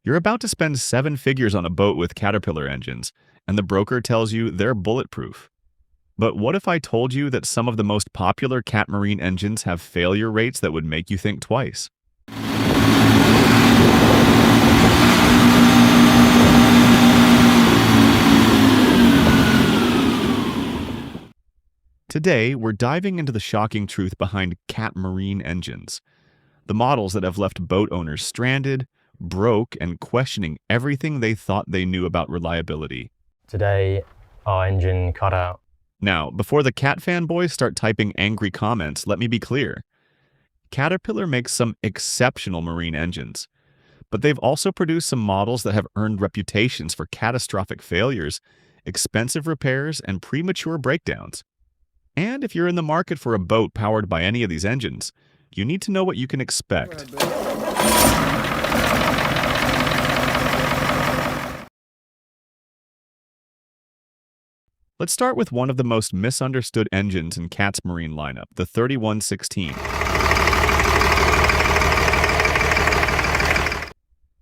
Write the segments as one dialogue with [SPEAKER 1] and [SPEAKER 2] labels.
[SPEAKER 1] You're about to spend seven figures on a boat with Caterpillar engines, and the broker tells you they're bulletproof. But what if I told you that some of the most popular Cat Marine engines have failure rates that would make you think twice? Today, we're diving into the shocking truth behind Cat Marine engines, the models that have left boat owners stranded, broke, and questioning everything they thought they knew about reliability.
[SPEAKER 2] Today, our engine cut out.
[SPEAKER 1] Now, before the Cat fanboys start typing angry comments, let me be clear. Caterpillar makes some exceptional marine engines, but they've also produced some models that have earned reputations for catastrophic failures, expensive repairs, and premature breakdowns. And if you're in the market for a boat powered by any of these engines, you need to know what you can expect. Let's start with one of the most misunderstood engines in Cat's marine lineup, the 3116.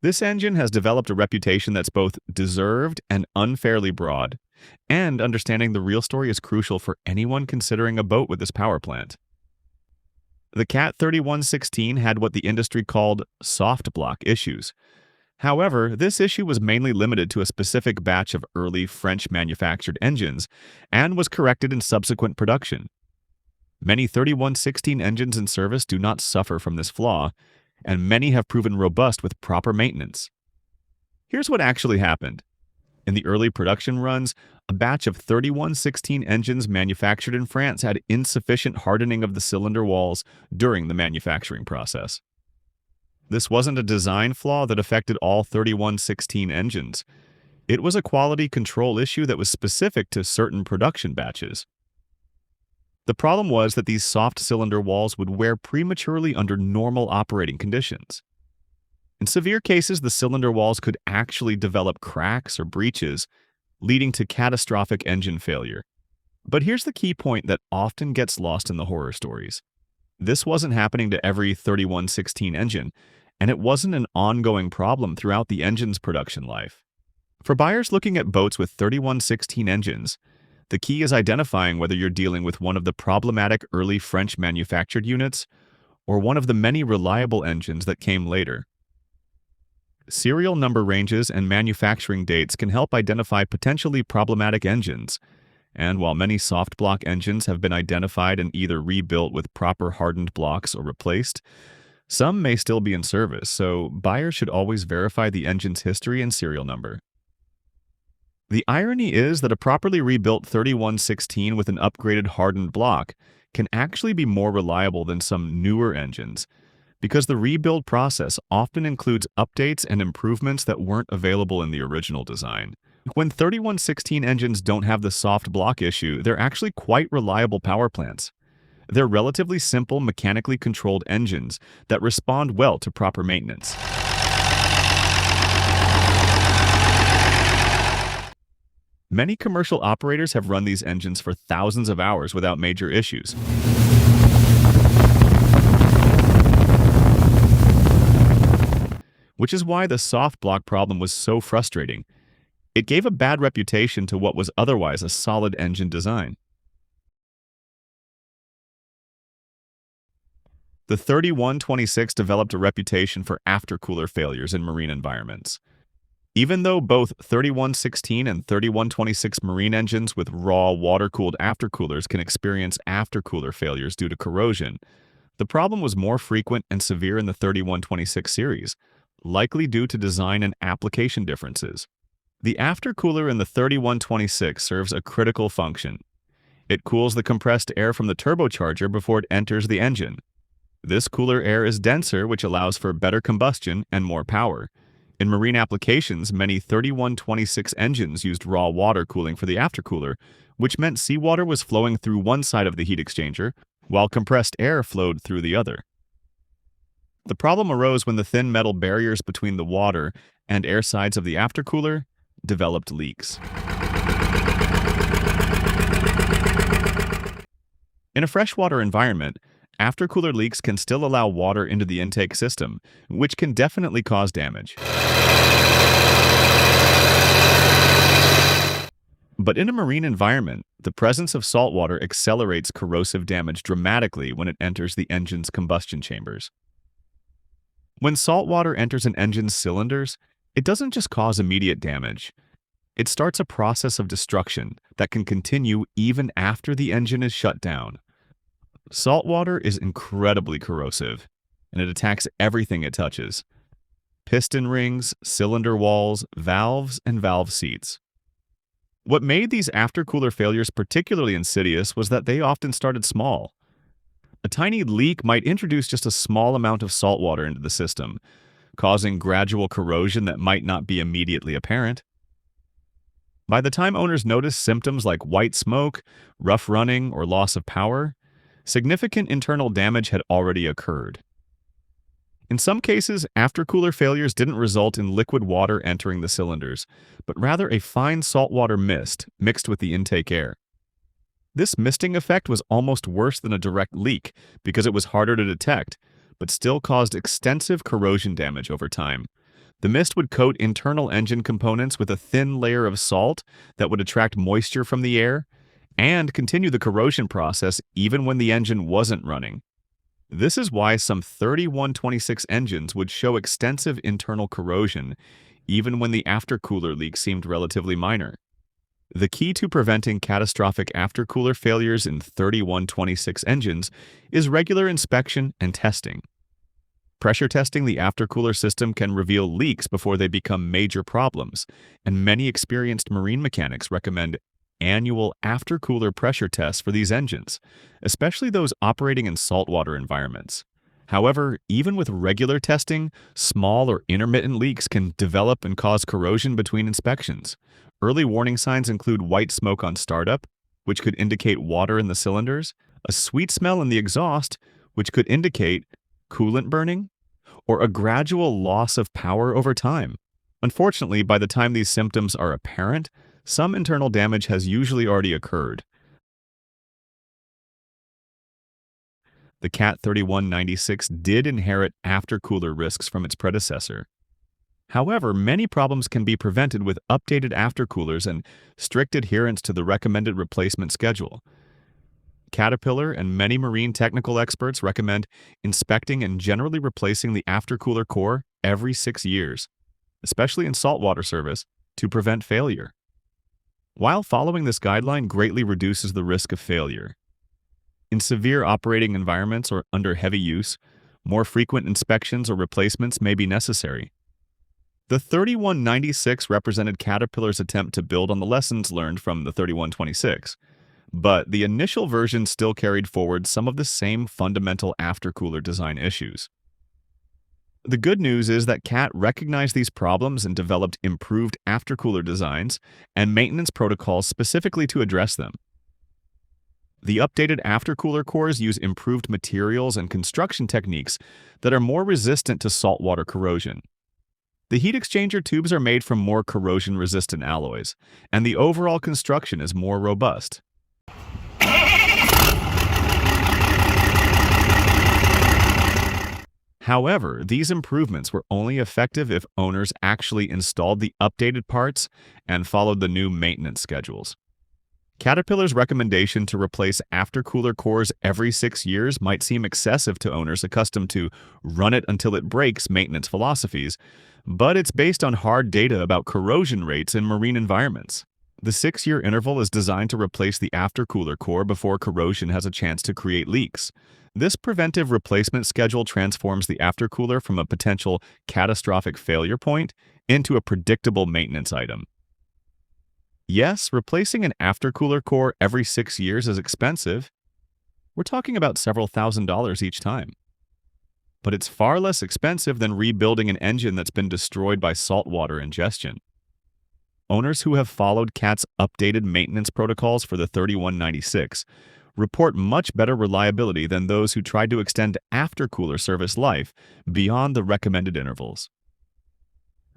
[SPEAKER 1] This engine has developed a reputation that's both deserved and unfairly broad, and understanding the real story is crucial for anyone considering a boat with this power plant. The Cat 3116 had what the industry called soft block issues. However, this issue was mainly limited to a specific batch of early French-manufactured engines and was corrected in subsequent production. Many 3116 engines in service do not suffer from this flaw, and many have proven robust with proper maintenance. Here's what actually happened. In the early production runs, a batch of 3116 engines manufactured in France had insufficient hardening of the cylinder walls during the manufacturing process. This wasn't a design flaw that affected all 3116 engines. It was a quality control issue that was specific to certain production batches. The problem was that these soft cylinder walls would wear prematurely under normal operating conditions. In severe cases, the cylinder walls could actually develop cracks or breaches, leading to catastrophic engine failure. But here's the key point that often gets lost in the horror stories. This wasn't happening to every 3116 engine, and it wasn't an ongoing problem throughout the engine's production life. For buyers looking at boats with 3116 engines, the key is identifying whether you're dealing with one of the problematic early French-manufactured units or one of the many reliable engines that came later. Serial number ranges and manufacturing dates can help identify potentially problematic engines, and while many soft block engines have been identified and either rebuilt with proper hardened blocks or replaced, some may still be in service, so buyers should always verify the engine's history and serial number. The irony is that a properly rebuilt 3116 with an upgraded hardened block can actually be more reliable than some newer engines, because the rebuild process often includes updates and improvements that weren't available in the original design. When 3116 engines don't have the soft block issue, they're actually quite reliable power plants. They're relatively simple, mechanically controlled engines that respond well to proper maintenance. Many commercial operators have run these engines for thousands of hours without major issues. Which is why the soft block problem was so frustrating. It gave a bad reputation to what was otherwise a solid engine design. The 3126 developed a reputation for aftercooler failures in marine environments. Even though both 3116 and 3126 marine engines with raw water-cooled aftercoolers can experience aftercooler failures due to corrosion, the problem was more frequent and severe in the 3126 series, likely due to design and application differences. The aftercooler in the 3126 serves a critical function. It cools the compressed air from the turbocharger before it enters the engine. This cooler air is denser, which allows for better combustion and more power. In marine applications, many 3126 engines used raw water cooling for the aftercooler, which meant seawater was flowing through one side of the heat exchanger, while compressed air flowed through the other. The problem arose when the thin metal barriers between the water and air sides of the aftercooler developed leaks. In a freshwater environment, aftercooler leaks can still allow water into the intake system, which can definitely cause damage. But in a marine environment, the presence of salt water accelerates corrosive damage dramatically when it enters the engine's combustion chambers. When salt water enters an engine's cylinders, it doesn't just cause immediate damage. It starts a process of destruction that can continue even after the engine is shut down. Salt water is incredibly corrosive, and it attacks everything it touches: piston rings, cylinder walls, valves, and valve seats. What made these aftercooler failures particularly insidious was that they often started small. A tiny leak might introduce just a small amount of salt water into the system, causing gradual corrosion that might not be immediately apparent. By the time owners noticed symptoms like white smoke, rough running, or loss of power, significant internal damage had already occurred. In some cases, aftercooler failures didn't result in liquid water entering the cylinders, but rather a fine saltwater mist mixed with the intake air. This misting effect was almost worse than a direct leak because it was harder to detect, but still caused extensive corrosion damage over time. The mist would coat internal engine components with a thin layer of salt that would attract moisture from the air and continue the corrosion process even when the engine wasn't running. This is why some 3126 engines would show extensive internal corrosion, even when the aftercooler leak seemed relatively minor. The key to preventing catastrophic aftercooler failures in 3126 engines is regular inspection and testing. Pressure testing the aftercooler system can reveal leaks before they become major problems, and many experienced marine mechanics recommend annual aftercooler pressure tests for these engines, especially those operating in saltwater environments. However, even with regular testing, small or intermittent leaks can develop and cause corrosion between inspections. Early warning signs include white smoke on startup, which could indicate water in the cylinders, a sweet smell in the exhaust, which could indicate coolant burning, or a gradual loss of power over time. Unfortunately, by the time these symptoms are apparent, some internal damage has usually already occurred. The CAT 3196 did inherit aftercooler risks from its predecessor. However, many problems can be prevented with updated aftercoolers and strict adherence to the recommended replacement schedule. Caterpillar and many marine technical experts recommend inspecting and generally replacing the aftercooler core every 6 years, especially in saltwater service, to prevent failure. While following this guideline greatly reduces the risk of failure. In severe operating environments or under heavy use, more frequent inspections or replacements may be necessary. The 3196 represented Caterpillar's attempt to build on the lessons learned from the 3126, but the initial version still carried forward some of the same fundamental aftercooler design issues. The good news is that CAT recognized these problems and developed improved aftercooler designs and maintenance protocols specifically to address them. The updated aftercooler cores use improved materials and construction techniques that are more resistant to saltwater corrosion. The heat exchanger tubes are made from more corrosion-resistant alloys, and the overall construction is more robust. However, these improvements were only effective if owners actually installed the updated parts and followed the new maintenance schedules. Caterpillar's recommendation to replace aftercooler cores every 6 years might seem excessive to owners accustomed to run it until it breaks maintenance philosophies, but it's based on hard data about corrosion rates in marine environments. The 6-year interval is designed to replace the aftercooler core before corrosion has a chance to create leaks. This preventive replacement schedule transforms the aftercooler from a potential catastrophic failure point into a predictable maintenance item. Yes, replacing an aftercooler core every 6 years is expensive. We're talking about several $1,000s each time. But it's far less expensive than rebuilding an engine that's been destroyed by saltwater ingestion. Owners who have followed CAT's updated maintenance protocols for the 3196 report much better reliability than those who tried to extend aftercooler service life beyond the recommended intervals.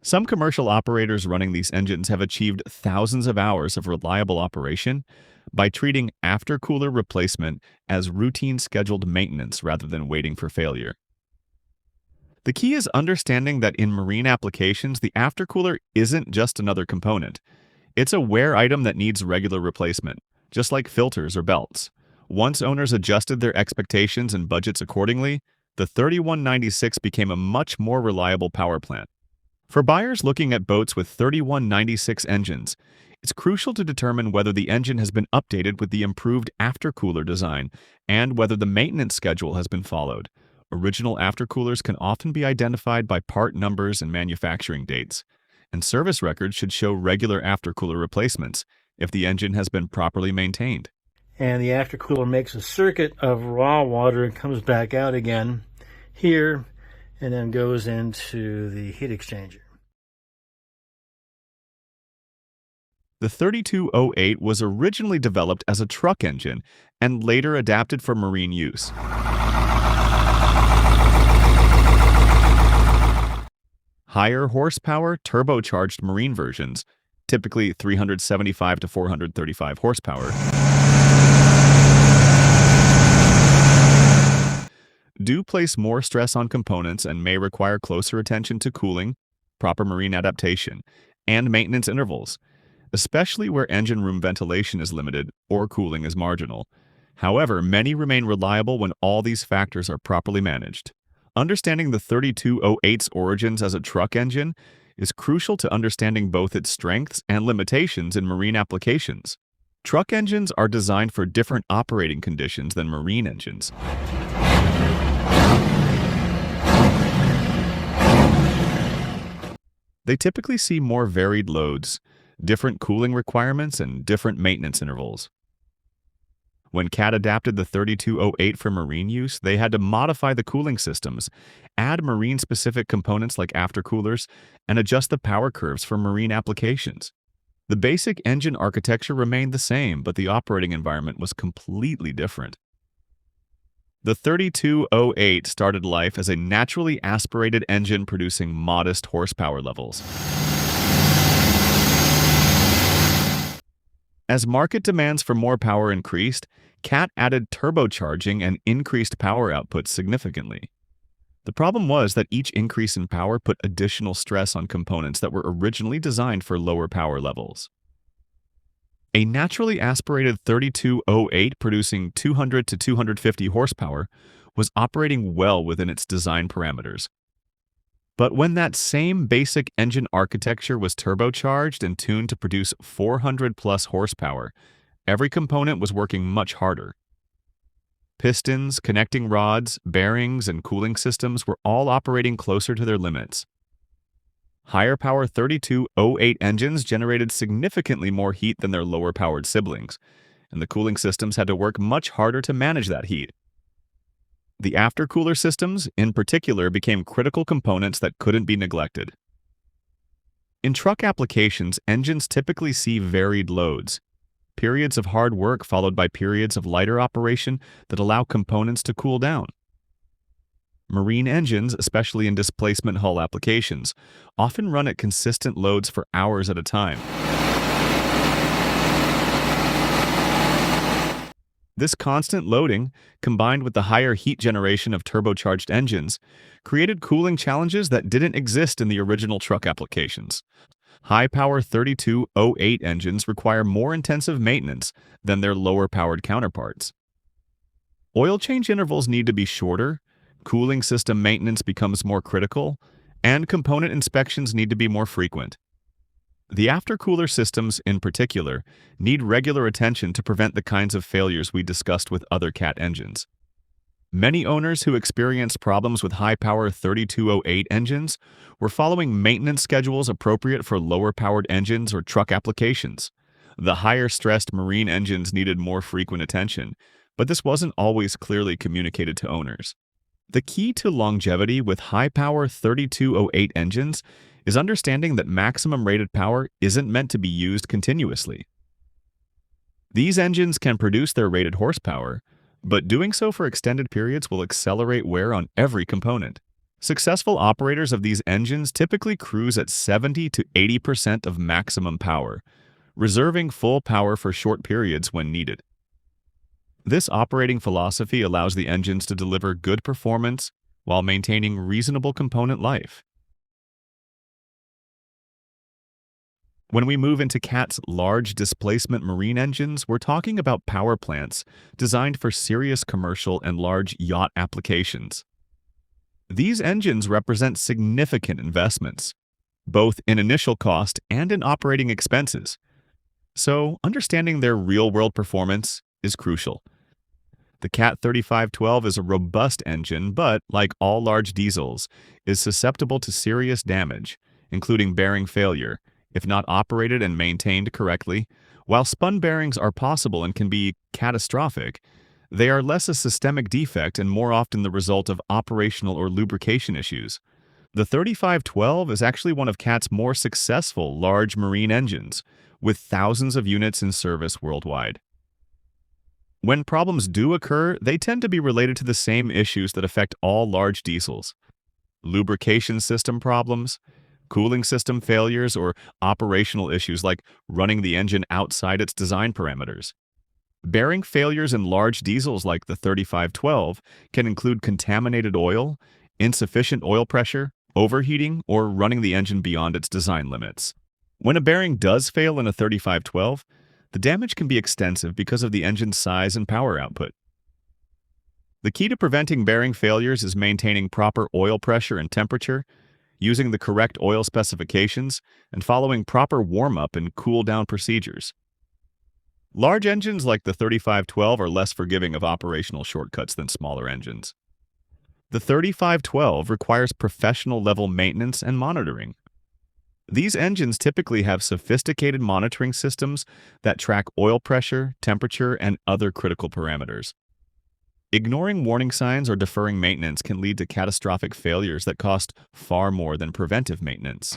[SPEAKER 1] Some commercial operators running these engines have achieved thousands of hours of reliable operation by treating aftercooler replacement as routine scheduled maintenance rather than waiting for failure. The key is understanding that in marine applications, the aftercooler isn't just another component. It's a wear item that needs regular replacement, just like filters or belts. Once owners adjusted their expectations and budgets accordingly, the 3196 became a much more reliable power plant. For buyers looking at boats with 3196 engines, it's crucial to determine whether the engine has been updated with the improved aftercooler design and whether the maintenance schedule has been followed. Original aftercoolers can often be identified by part numbers and manufacturing dates, and service records should show regular aftercooler replacements if the engine has been properly maintained.
[SPEAKER 3] And the aftercooler makes a circuit of raw water and comes back out again here and then goes into the heat exchanger.
[SPEAKER 1] The 3208 was originally developed as a truck engine and later adapted for marine use. Higher horsepower, turbocharged marine versions, typically 375 to 435 horsepower, do place more stress on components and may require closer attention to cooling, proper marine adaptation, and maintenance intervals, especially where engine room ventilation is limited or cooling is marginal. However, many remain reliable when all these factors are properly managed. Understanding the 3208's origins as a truck engine is crucial to understanding both its strengths and limitations in marine applications. Truck engines are designed for different operating conditions than marine engines. They typically see more varied loads, different cooling requirements, and different maintenance intervals. When CAT adapted the 3208 for marine use, they had to modify the cooling systems, add marine-specific components like aftercoolers, and adjust the power curves for marine applications. The basic engine architecture remained the same, but the operating environment was completely different. The 3208 started life as a naturally aspirated engine producing modest horsepower levels. As market demands for more power increased, CAT added turbocharging and increased power output significantly. The problem was that each increase in power put additional stress on components that were originally designed for lower power levels. A naturally aspirated 3208 producing 200 to 250 horsepower was operating well within its design parameters. But when that same basic engine architecture was turbocharged and tuned to produce 400 plus horsepower, every component was working much harder. Pistons, connecting rods, bearings, and cooling systems were all operating closer to their limits. Higher power 3208 engines generated significantly more heat than their lower powered siblings, and the cooling systems had to work much harder to manage that heat. The aftercooler systems, in particular, became critical components that couldn't be neglected. In truck applications, engines typically see varied loads, periods of hard work followed by periods of lighter operation that allow components to cool down. Marine engines, especially in displacement hull applications, often run at consistent loads for hours at a time. This constant loading, combined with the higher heat generation of turbocharged engines, created cooling challenges that didn't exist in the original truck applications. High-power 3208 engines require more intensive maintenance than their lower-powered counterparts. Oil change intervals need to be shorter, cooling system maintenance becomes more critical, and component inspections need to be more frequent. The aftercooler systems, in particular, need regular attention to prevent the kinds of failures we discussed with other CAT engines. Many owners who experienced problems with high-power 3208 engines were following maintenance schedules appropriate for lower-powered engines or truck applications. The higher-stressed marine engines needed more frequent attention, but this wasn't always clearly communicated to owners. The key to longevity with high-power 3208 engines is understanding that maximum rated power isn't meant to be used continuously. These engines can produce their rated horsepower, but doing so for extended periods will accelerate wear on every component. Successful operators of these engines typically cruise at 70 to 80% of maximum power, reserving full power for short periods when needed. This operating philosophy allows the engines to deliver good performance while maintaining reasonable component life. When we move into CAT's large displacement marine engines, we're talking about power plants designed for serious commercial and large yacht applications. These engines represent significant investments, both in initial cost and in operating expenses. So, understanding their real-world performance is crucial. The CAT 3512 is a robust engine, but, like all large diesels, is susceptible to serious damage, including bearing failure, if not operated and maintained correctly. While spun bearings are possible and can be catastrophic, they are less a systemic defect and more often the result of operational or lubrication issues. The 3512 is actually one of CAT's more successful large marine engines, with thousands of units in service worldwide. When problems do occur, they tend to be related to the same issues that affect all large diesels: lubrication system problems, cooling system failures, or operational issues like running the engine outside its design parameters. Bearing failures in large diesels like the 3512 can include contaminated oil, insufficient oil pressure, overheating, or running the engine beyond its design limits. When a bearing does fail in a 3512, the damage can be extensive because of the engine's size and power output. The key to preventing bearing failures is maintaining proper oil pressure and temperature, using the correct oil specifications, and following proper warm-up and cool-down procedures. Large engines like the 3512 are less forgiving of operational shortcuts than smaller engines. The 3512 requires professional-level maintenance and monitoring. These engines typically have sophisticated monitoring systems that track oil pressure, temperature, and other critical parameters. Ignoring warning signs or deferring maintenance can lead to catastrophic failures that cost far more than preventive maintenance.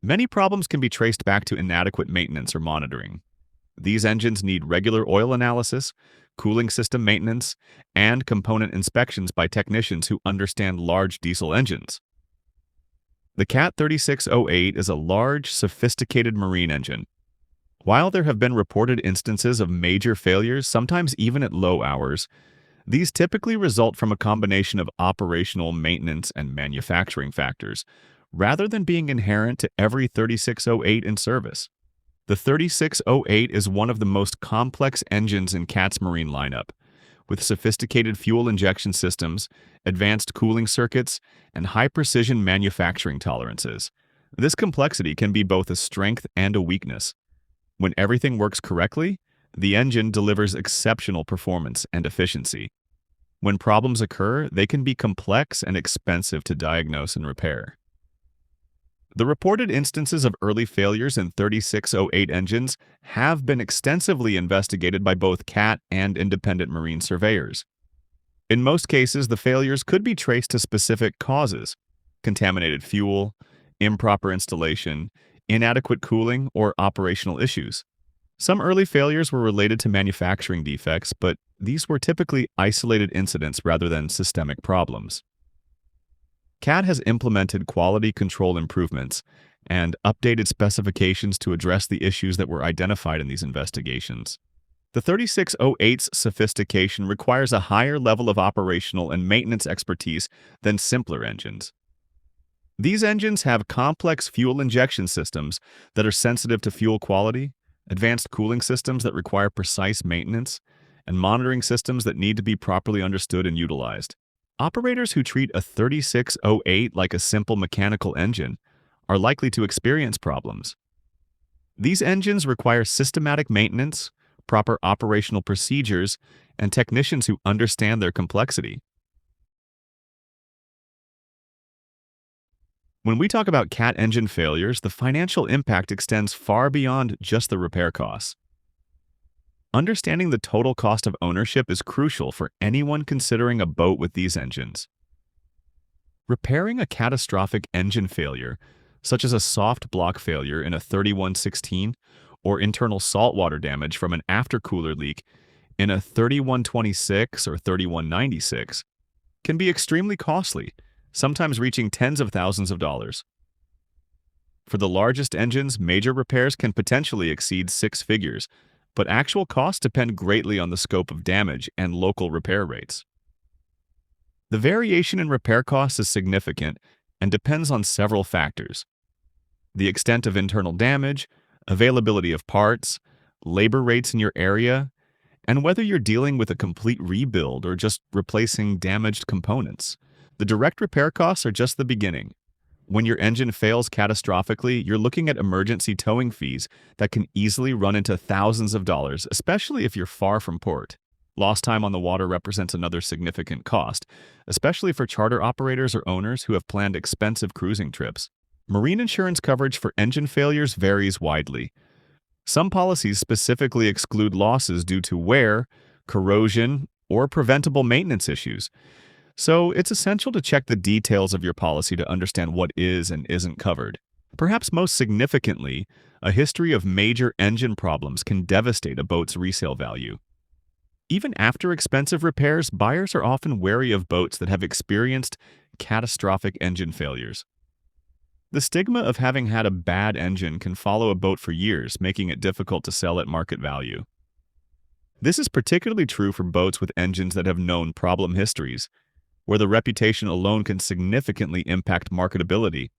[SPEAKER 1] Many problems can be traced back to inadequate maintenance or monitoring. These engines need regular oil analysis, cooling system maintenance, and component inspections by technicians who understand large diesel engines. The CAT 3608 is a large, sophisticated marine engine. While there have been reported instances of major failures, sometimes even at low hours, these typically result from a combination of operational, maintenance, and manufacturing factors, rather than being inherent to every 3608 in service. The 3608 is one of the most complex engines in CAT's marine lineup, with sophisticated fuel injection systems, advanced cooling circuits, and high-precision manufacturing tolerances. This complexity can be both a strength and a weakness. When everything works correctly, the engine delivers exceptional performance and efficiency. When problems occur, they can be complex and expensive to diagnose and repair. The reported instances of early failures in 3608 engines have been extensively investigated by both CAT and independent marine surveyors. In most cases, the failures could be traced to specific causes: contaminated fuel, improper installation, inadequate cooling, or operational issues. Some early failures were related to manufacturing defects, but these were typically isolated incidents rather than systemic problems. CAT has implemented quality control improvements and updated specifications to address the issues that were identified in these investigations. The 3608's sophistication requires a higher level of operational and maintenance expertise than simpler engines. These engines have complex fuel injection systems that are sensitive to fuel quality, advanced cooling systems that require precise maintenance, and monitoring systems that need to be properly understood and utilized. Operators who treat a 3608 like a simple mechanical engine are likely to experience problems. These engines require systematic maintenance, proper operational procedures, and technicians who understand their complexity. When we talk about CAT engine failures, the financial impact extends far beyond just the repair costs. Understanding the total cost of ownership is crucial for anyone considering a boat with these engines. Repairing a catastrophic engine failure, such as a soft block failure in a 3116 or internal saltwater damage from an aftercooler leak in a 3126 or 3196, can be extremely costly, sometimes reaching tens of thousands of dollars. For the largest engines, major repairs can potentially exceed six figures, but actual costs depend greatly on the scope of damage and local repair rates. The variation in repair costs is significant, and depends on several factors: the extent of internal damage, availability of parts, labor rates in your area, and whether you're dealing with a complete rebuild or just replacing damaged components. The direct repair costs are just the beginning. When your engine fails catastrophically, you're looking at emergency towing fees that can easily run into thousands of dollars, especially if you're far from port. Lost time on the water represents another significant cost, especially for charter operators or owners who have planned expensive cruising trips. Marine insurance coverage for engine failures varies widely. Some policies specifically exclude losses due to wear, corrosion, or preventable maintenance issues. So it's essential to check the details of your policy to understand what is and isn't covered. Perhaps most significantly, a history of major engine problems can devastate a boat's resale value. Even after expensive repairs, buyers are often wary of boats that have experienced catastrophic engine failures. The stigma of having had a bad engine can follow a boat for years, making it difficult to sell at market value. This is particularly true for boats with engines that have known problem histories, where the reputation alone can significantly impact marketability.